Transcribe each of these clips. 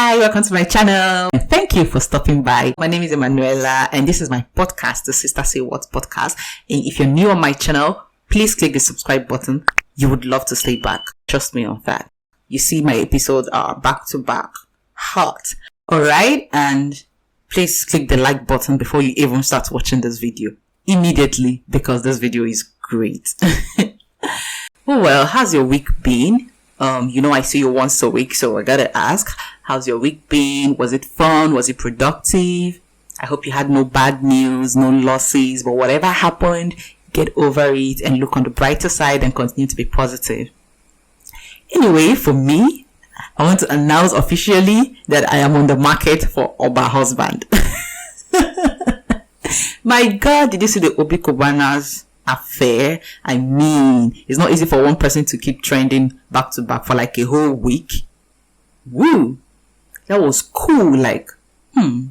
Hi, welcome to my channel. And thank you for stopping by. My name is Emanuela and this is my podcast, the Sister Say What podcast. And if you're new on my channel, please click the subscribe button. You would love to stay back. Trust me on that. You see my episodes are back to back. Hot. Alright, and please click the like button before you even start watching this video. Immediately, because this video is great. Oh well, how's your week been? I see you once a week, so I gotta ask, how's your week been? Was it fun? Was it productive? I hope you had no bad news, no losses, but whatever happened, get over it and look on the brighter side and continue to be positive. Anyway, for me, I want to announce officially that I am on the market for Oba husband. My God, did you see the Obi Kubana's affair? I mean, it's not easy for one person to keep trending back to back for like a whole week. Woo! That was cool. Like, I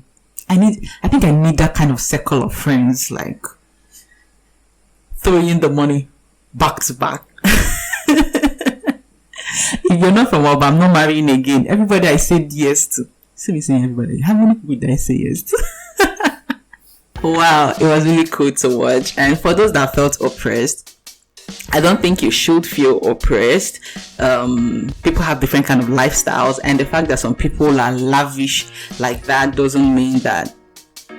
think I need that kind of circle of friends, like throwing the money back to back. If you're not from Oba, I'm not marrying again. Everybody I said yes to. See me saying everybody. How many people did I say yes to? Wow, it was really cool to watch. And for those that felt oppressed, I don't think you should feel oppressed. People have different kind of lifestyles, and the fact that some people are lavish like that doesn't mean that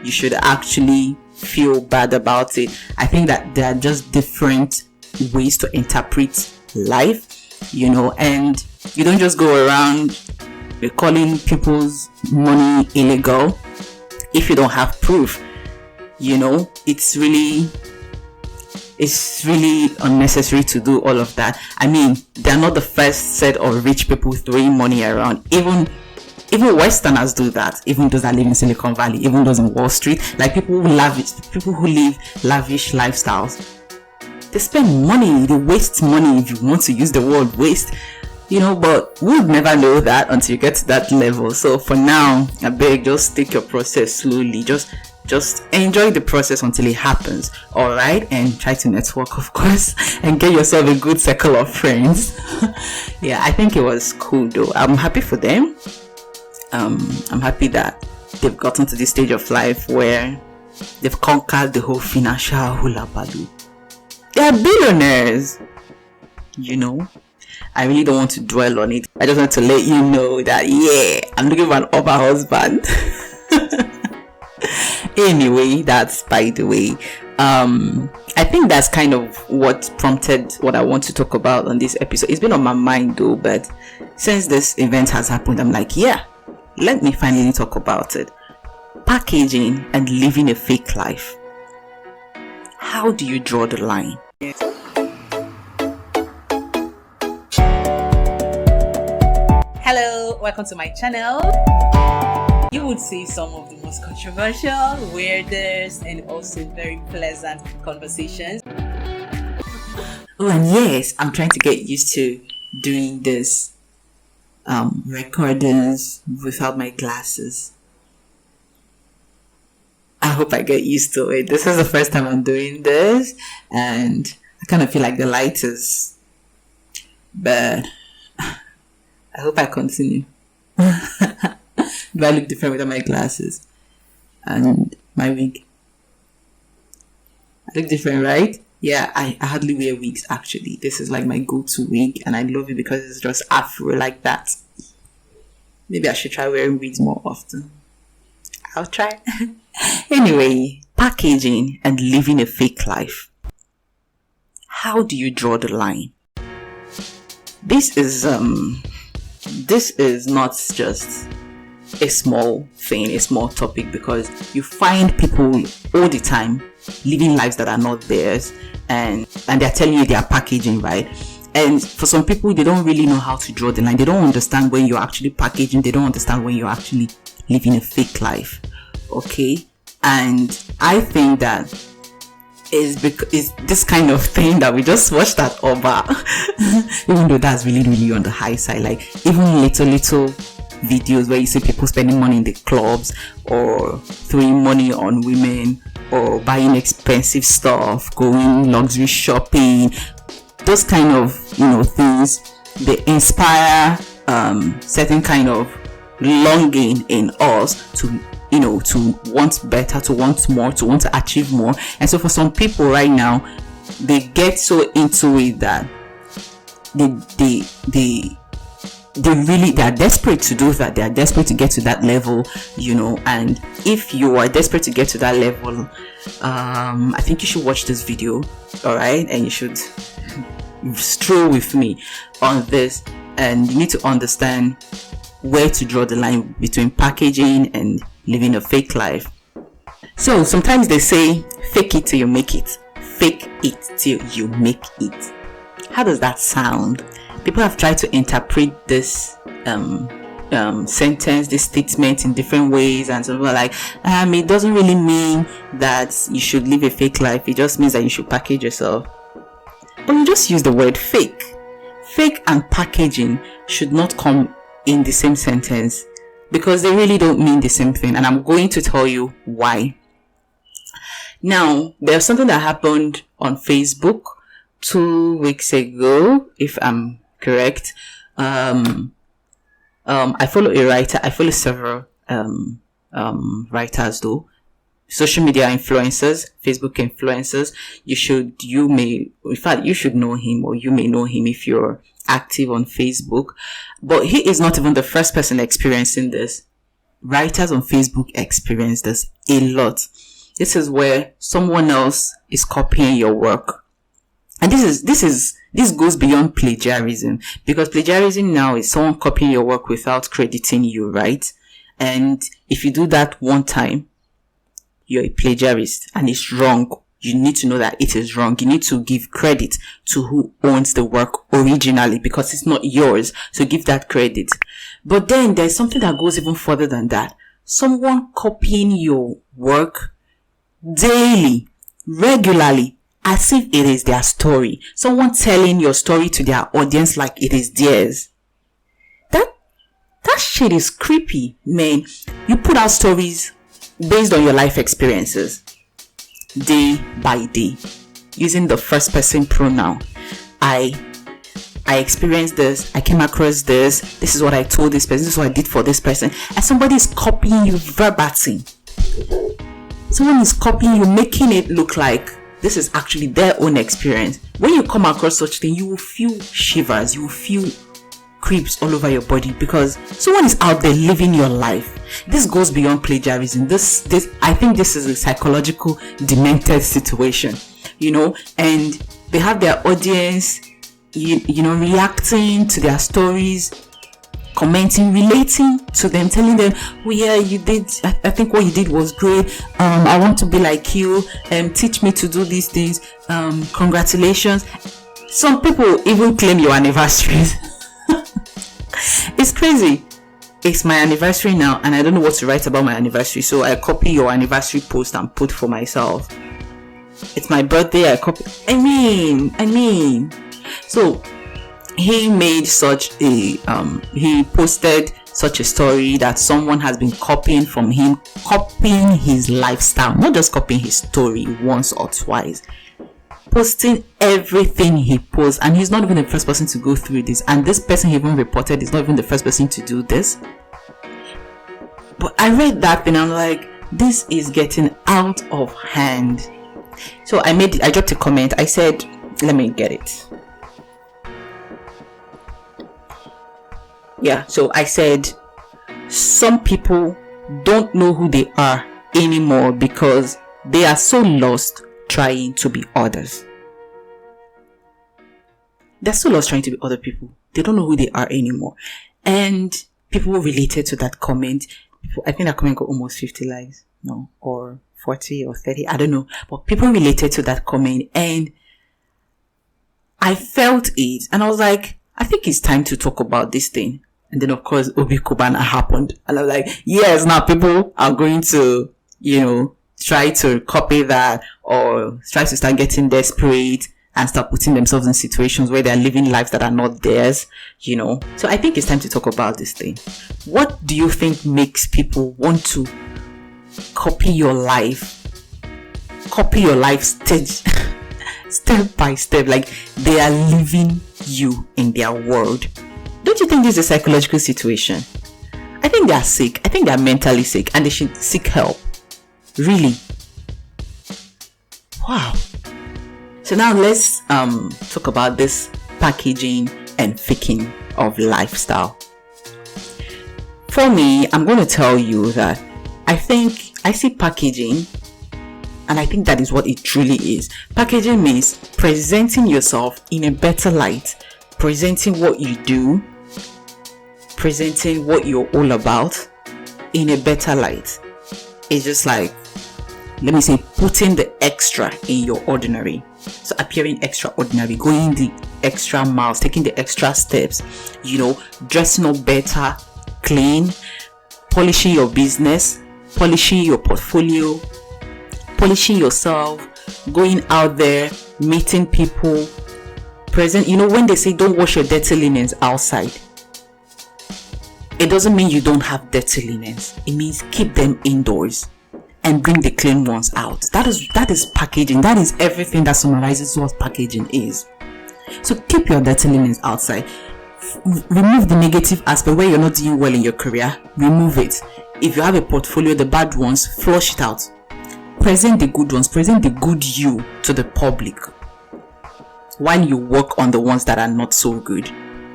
you should actually feel bad about it. I think that there are just different ways to interpret life, and you don't just go around calling people's money illegal if you don't have proof. It's really unnecessary to do all of that. I mean, they're not the first set of rich people throwing money around. Even Westerners do that. Even those that live in Silicon Valley, even those in Wall Street, like people who live lavish lifestyles. They spend money, they waste money, if you want to use the word waste. But we would never know that until you get to that level. So for now, I beg, just take your process slowly. Just enjoy the process until it happens, alright? And try to network, of course, and get yourself a good circle of friends. Yeah, I think it was cool though. I'm happy for them. I'm happy that they've gotten to this stage of life where they've conquered the whole financial hula baloo. They are billionaires, I really don't want to dwell on it. I just want to let you know that, yeah, I'm looking for an Oba husband. Anyway, that's by the way. I think that's kind of what prompted what I want to talk about on this episode. It's been on my mind though, but since this event has happened, I'm like, yeah, let me finally talk about it. Packaging and living a fake life. How do you draw the line? Hello, welcome to my channel. You would see some of the most controversial, weirdest, and also very pleasant conversations. Oh, and yes, I'm trying to get used to doing this recordings without my glasses. I hope I get used to it. This is the first time I'm doing this, and I kind of feel like the light is bad. I hope I continue. Do I look different without my glasses and my wig? I look different, right? Yeah, I hardly wear wigs actually. This is like my go-to wig, and I love it because it's just afro like that. Maybe I should try wearing wigs more often. I'll try. Anyway, packaging and living a fake life. How do you draw the line? This is not just a small thing, a small topic, because you find people all the time living lives that are not theirs, and they're telling you they are packaging, right? And for some people, they don't really know how to draw the line. They don't understand when you're actually packaging. They don't understand when you're actually living a fake life. Okay? And I think that is this kind of thing that we just watched at Oba. Even though that's really, really on the high side. Like, even little videos where you see people spending money in the clubs or throwing money on women or buying expensive stuff, going luxury shopping, those kind of things, they inspire certain kind of longing in us to, to want better, to want more, to want to achieve more. And so for some people right now, they get so into it that they are desperate to do that. They are desperate to get to that level, and if you are desperate to get to that level, I think you should watch this video, all right, and you should stroll with me on this, and you need to understand where to draw the line between packaging and living a fake life. So sometimes they say, fake it till you make it. Fake it till you make it. How does that sound? People have tried to interpret this sentence, this statement in different ways, and some people are like, it doesn't really mean that you should live a fake life. It just means that you should package yourself. But you just use the word fake. Fake and packaging should not come in the same sentence, because they really don't mean the same thing, and I'm going to tell you why. Now, there's something that happened on Facebook 2 weeks ago, if I'm correct. I follow a writer. I follow several writers though. Social media influencers, Facebook influencers. You should know him, or you may know him if you're active on Facebook. But he is not even the first person experiencing this. Writers on Facebook experience this a lot. This is where someone else is copying your work. And this goes beyond plagiarism, because plagiarism now is someone copying your work without crediting you, right? And if you do that one time, you're a plagiarist, and it's wrong. You need to know that it is wrong. You need to give credit to who owns the work originally, because it's not yours. So give that credit. But then there's something that goes even further than that. Someone copying your work daily, regularly, as if it is their story. Someone telling your story to their audience like it is theirs. That shit is creepy, man. You put out stories based on your life experiences, day by day, using the first person pronoun. I experienced this, I came across this is what I told this person, this is what I did for this person, and somebody is copying you verbatim. Someone is copying you, making it look like this is actually their own experience. When you come across such thing, you will feel shivers, you will feel creeps all over your body, because someone is out there living your life. This goes beyond plagiarism. This I think this is a psychological demented situation, and they have their audience, reacting to their stories, commenting, relating to them, telling them, oh yeah, you did, I think what you did was great, I want to be like you, teach me to do these things, congratulations. Some people even claim your anniversaries. It's crazy. It's my anniversary now, and I don't know what to write about my anniversary, so I copy your anniversary post and put for myself. It's my birthday, I copy. I mean, so he made such a he posted such a story that someone has been copying from him, copying his lifestyle, not just copying his story once or twice, posting everything he posts. And he's not even the first person to go through this, and this person he even reported is not even the first person to do this. But I read that and I'm like, this is getting out of hand. So I dropped a comment. I said, let me get it. Yeah, so I said, some people don't know who they are anymore because they are so lost trying to be others. They're so lost trying to be other people. They don't know who they are anymore. And people related to that comment. I think that comment got almost 50 likes. No, or 40 or 30. I don't know. But people related to that comment, and I felt it. And I was like, I think it's time to talk about this thing. And then, of course, Obi Kubana happened. And I was like, yes, now people are going to, try to copy that, or try to start getting desperate and start putting themselves in situations where they're living lives that are not theirs, So I think it's time to talk about this thing. What do you think makes people want to copy your life step by step, like they are living you in their world? Don't you think this is a psychological situation? I think think they are sick. I think they are mentally sick and they should seek help. Really. Wow. So now let's talk about this packaging and faking of lifestyle. For me, I'm going to tell you that I think I see packaging, and I think that is what it truly is. Packaging means presenting yourself in a better light, presenting what you do, presenting what you're all about in a better light. It's just like, let me say, putting the extra in your ordinary. So appearing extraordinary, going the extra miles, taking the extra steps, dressing up better, clean, polishing your business, polishing your portfolio, polishing yourself, going out there, meeting people, present. When they say don't wash your dirty linens outside, it doesn't mean you don't have dirty linens. It means keep them indoors and bring the clean ones out. That is packaging. That is everything that summarizes what packaging is. So keep your dirty linens outside. Remove the negative aspect where you're not doing well in your career. Remove it. If you have a portfolio, the bad ones, flush it out. Present the good ones. Present the good you to the public, while you work on the ones that are not so good.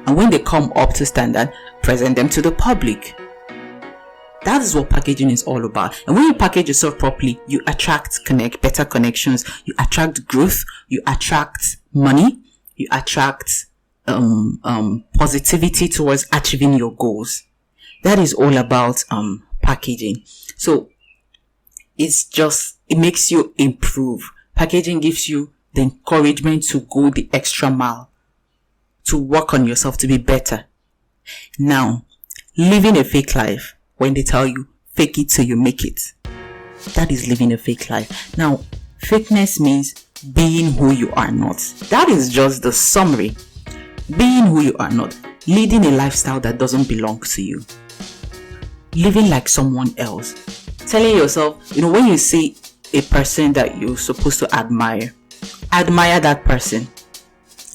And when they come up to standard, present them to the public. That is what packaging is all about. And when you package yourself properly, you attract better connections, you attract growth, you attract money, you attract positivity towards achieving your goals. That is all about packaging. So it makes you improve. Packaging gives you the encouragement to go the extra mile, to work on yourself to be better. Now, living a fake life, when they tell you fake it till you make it, that is living a fake life. Now, fakeness means being who you are not. That is just the summary. Being who you are not, leading a lifestyle that doesn't belong to you, living like someone else, telling yourself, when you see a person that you're supposed to admire that person.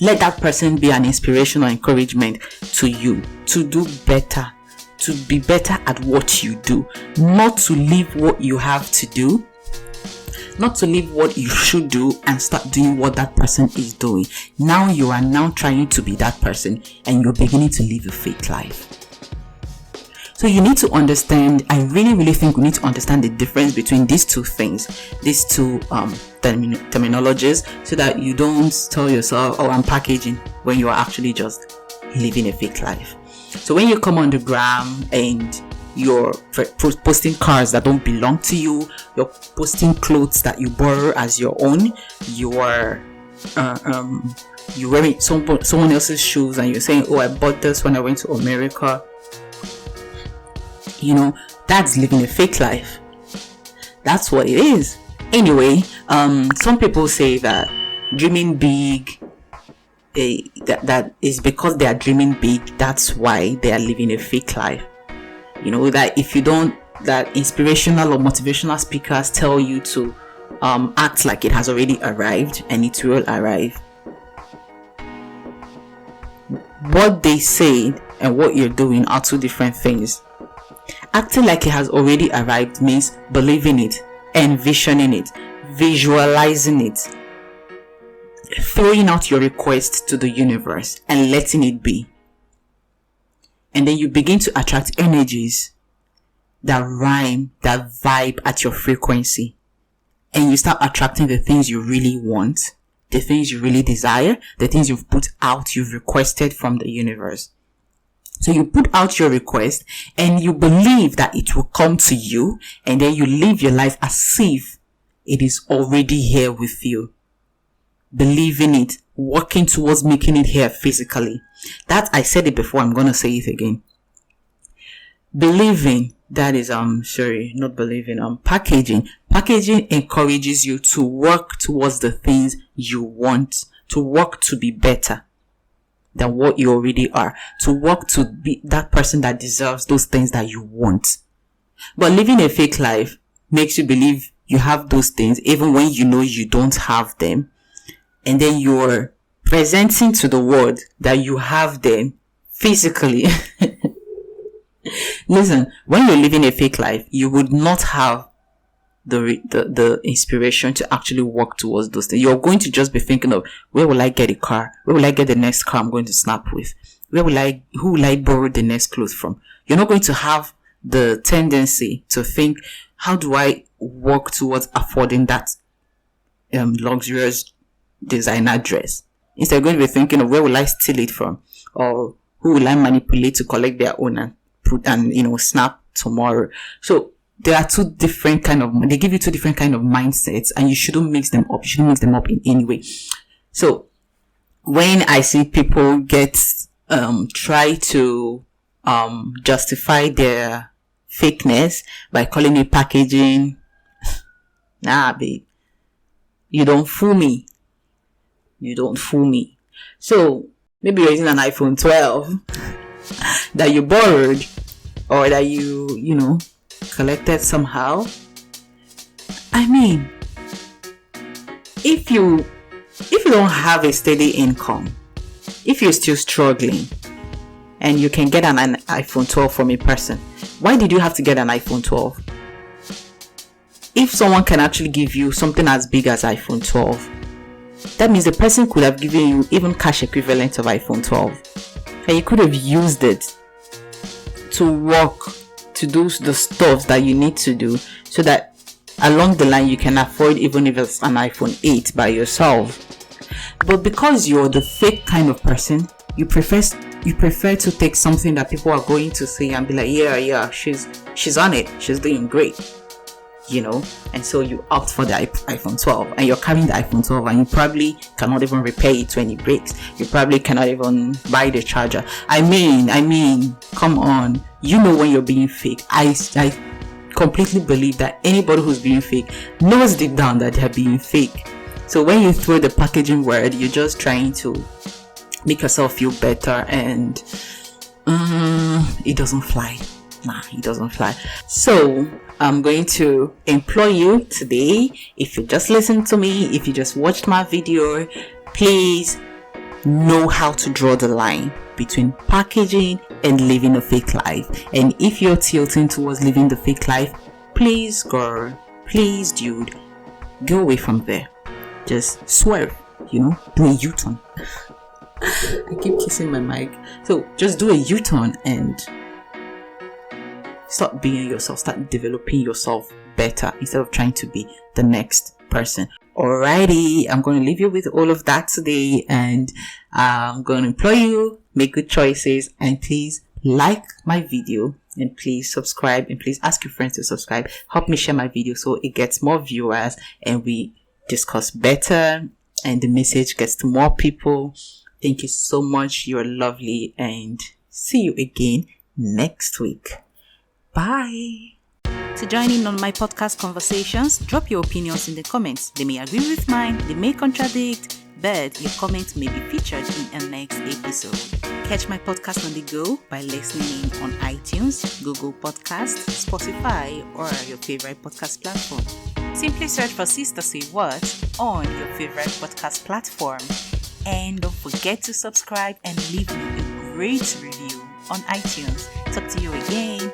Let that person be an inspiration or encouragement to you to do better, to be better at what you do, not to leave what you have to do, not to leave what you should do and start doing what that person is doing. Now you are now trying to be that person and you're beginning to live a fake life. So you need to understand, I really think we need to understand the difference between these two things, these two terminologies, so that you don't tell yourself, oh, I'm packaging, when you are actually just living a fake life. So when you come on the gram and you're posting cars that don't belong to you, you're posting clothes that you borrow as your own, you're wearing someone else's shoes and you're saying, oh, I bought this when I went to America, that's living a fake life. That's what it is. Anyway, some people say that dreaming big, that is because they are dreaming big, that's why they are living a fake life. That if you don't, that inspirational or motivational speakers tell you to act like it has already arrived, and it will arrive. What they say and what you're doing are two different things. Acting like it has already arrived means believing it, envisioning it, visualizing it, throwing out your request to the universe and letting it be. And then you begin to attract energies that rhyme, that vibe at your frequency. And you start attracting the things you really want, the things you really desire, the things you've put out, you've requested from the universe. So you put out your request and you believe that it will come to you, and then you live your life as if it is already here with you. Believing it, working towards making it here physically. That, I said it before, I'm going to say it again. Believing, that is, not believing, packaging. Packaging encourages you to work towards the things you want, to work to be better than what you already are, to work to be that person that deserves those things that you want. But living a fake life makes you believe you have those things even when you know you don't have them, and then you're presenting to the world that you have them physically. Listen, when you're living a fake life, you would not have the inspiration to actually work towards those things. You're going to just be thinking of, where will I get a car? Where will I get the next car I'm going to snap with? Who will I borrow the next clothes from? You're not going to have the tendency to think, how do I work towards affording that luxurious designer dress? Instead, you're going to be thinking of, where will I steal it from? Or who will I manipulate to collect their own and put and snap tomorrow? So there are they give you two different kind of mindsets, and you shouldn't mix them up. You shouldn't mix them up in any way. So when I see people try to justify their fakeness by calling it packaging, nah, babe, you don't fool me. So maybe you're using an iPhone 12 that you borrowed or that you collected somehow. I mean, if you don't have a steady income, if you're still struggling and you can get an iPhone 12 from a person, why did you have to get an iPhone 12? If someone can actually give you something as big as iPhone 12, that means the person could have given you even cash equivalent of iPhone 12, and you could have used it to work, to do the stuff that you need to do, so that along the line you can afford, even if it's an iPhone 8 by yourself. But because you're the fake kind of person, you prefer to take something that people are going to see and be like, yeah, she's on it, she's doing great, and so you opt for the iPhone 12, and you're carrying the iPhone 12, and you probably cannot even repair it when it breaks. You probably cannot even buy the charger. I mean, come on. When you're being fake. I completely believe that anybody who's being fake knows deep down that they're being fake. So when you throw the packaging word, you're just trying to make yourself feel better, and it doesn't fly. It doesn't fly. So I'm going to implore you today, if you just listened to me, if you just watched my video, please know how to draw the line between packaging and living a fake life. And if you're tilting towards living the fake life, please girl, please dude, go away from there. Just swerve, do a U-turn. I keep kissing my mic. So just do a U-turn and start being yourself, start developing yourself better instead of trying to be the next person. Alrighty, I'm going to leave you with all of that today, and I'm going to implore you, make good choices, and please like my video, and please subscribe, and please ask your friends to subscribe. Help me share my video so it gets more viewers and we discuss better and the message gets to more people. Thank you so much. You're lovely, and see you again next week. Bye. To join in on my podcast conversations, drop your opinions in the comments. They may agree with mine, they may contradict, but your comments may be featured in a next episode. Catch my podcast on the go by listening in on iTunes, Google Podcasts, Spotify, or your favorite podcast platform. Simply search for Sister Say What on your favorite podcast platform. And don't forget to subscribe and leave me a great review on iTunes. Talk to you again.